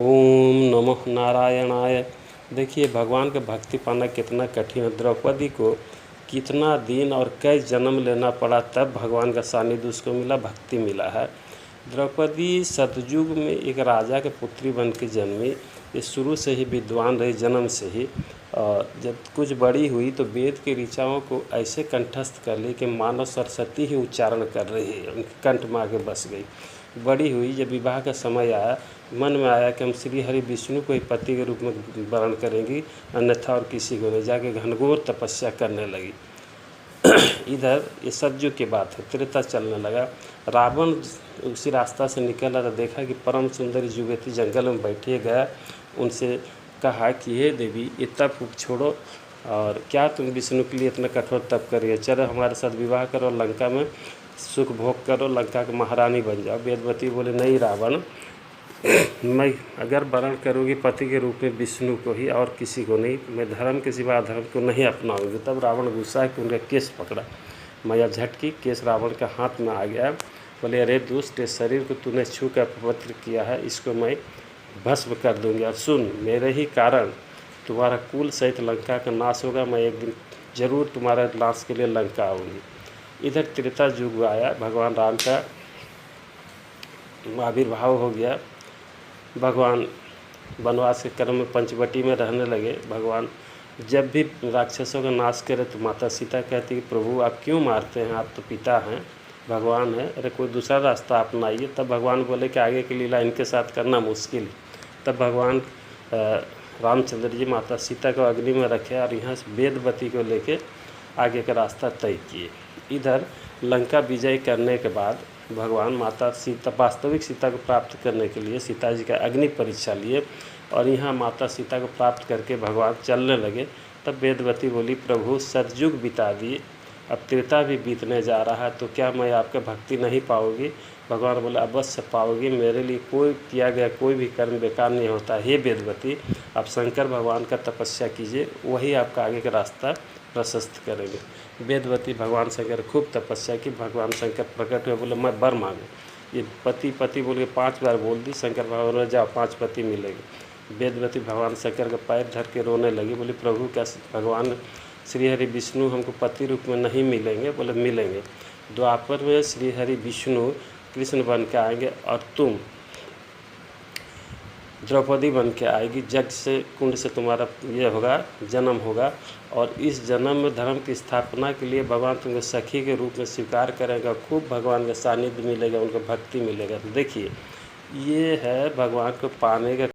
ओम नमः नारायणाय। देखिए, भगवान का भक्ति पाना कितना कठिन है। द्रौपदी को कितना दिन और कई जन्म लेना पड़ा, तब भगवान का सानिध्य उसको मिला, भक्ति मिला है। द्रौपदी सतयुग में एक राजा के पुत्री बन के जन्मी। ये शुरू से ही विद्वान रही, जन्म से ही। और जब कुछ बड़ी हुई तो वेद की ऋचाओं को ऐसे कंठस्थ कर ली कि मानो सरस्वती ही उच्चारण कर रही है, उनके कंठ में आके बस गई। बड़ी हुई, जब विवाह का समय आया, मन में आया कि हम श्री हरि विष्णु को ही पति के रूप में वर्ण करेंगी, अन्यथा और किसी को नहीं। जाके घनघोर तपस्या करने लगी। इधर ये सतयुग की बात है, त्रेता चलने लगा। रावण उसी रास्ता से निकल रहा था, देखा कि परम सुंदरी युवती जंगल में बैठी गया। उनसे कहा कि हे देवी, ये तप छोड़ो, और क्या तुम विष्णु के लिए इतना कठोर तप करिए, चलो हमारे साथ विवाह करो, लंका में सुख भोग करो, लंका की महारानी बन जाओ। वेदवती बोले, नहीं रावण, मैं अगर वर्ण करूँगी पति के रूप में विष्णु को ही और किसी को नहीं, मैं धर्म के सिवा अधर्म को नहीं अपनाऊंगी। तब रावण गुस्सा कि उनका केस पकड़ा। मैया झटकी, केस रावण के हाथ में आ गया। बोले, अरे दुष्ट, इस शरीर को तूने छू कर पवित्र किया है, इसको मैं भस्म कर दूंगी। और सुन, मेरे ही कारण तुम्हारा कुल सहित लंका का नाश होगा। मैं एक दिन जरूर तुम्हारे नाश के लिए लंका आऊँगी। इधर त्रेता युग आया, भगवान राम का आविर्भाव हो गया। भगवान वनवास के क्रम में पंचवटी में रहने लगे। भगवान जब भी राक्षसों का नाश करे तो माता सीता कहती कि प्रभु आप क्यों मारते हैं, आप तो पिता हैं, भगवान है, अरे कोई दूसरा रास्ता अपनाइए। तब भगवान बोले कि आगे की लीला इनके साथ करना मुश्किल। तब भगवान रामचंद्र जी माता सीता को अग्नि में रखे और यहाँ से वेदवती को लेके आगे का रास्ता तय किए। इधर लंका विजय करने के बाद भगवान माता सीता, वास्तविक सीता को प्राप्त करने के लिए सीता जी का अग्नि परीक्षा लिए, और यहाँ माता सीता को प्राप्त करके भगवान चलने लगे। तब वेदवती बोली, प्रभु सतयुग बिता दिए, अब त्रेता भी बीतने जा रहा है, तो क्या मैं आपका भक्ति नहीं पाऊँगी? भगवान बोले, अवश्य पाओगी, मेरे लिए कोई किया गया कोई भी कर्म बेकार नहीं होता। हे वेदवती, आप शंकर भगवान का तपस्या कीजिए, वही आपका आगे का रास्ता प्रशस्त करेंगे। वेदवती भगवान शंकर खूब तपस्या की। भगवान शंकर प्रकट हुए, बोले मैं वर मांगू। ये पति पति बोल के 5 बार बोल दी। शंकर भगवान ने, जाओ 5 पति मिलेंगे। वेदवती भगवान शंकर के पैर धर के रोने लगी। बोली, प्रभु क्या भगवान श्री हरि विष्णु हमको पति रूप में नहीं मिलेंगे? बोले मिलेंगे। द्वापर में श्री हरि विष्णु कृष्ण बन के आएंगे और तुम द्रौपदी बन के आएगी। जग से कुंड से तुम्हारा ये होगा, जन्म होगा, और इस जन्म में धर्म की स्थापना के लिए भगवान तुमको सखी के रूप में स्वीकार करेगा। खूब भगवान का सानिध्य मिलेगा, उनको भक्ति मिलेगा। तो देखिए, ये है भगवान को पाने का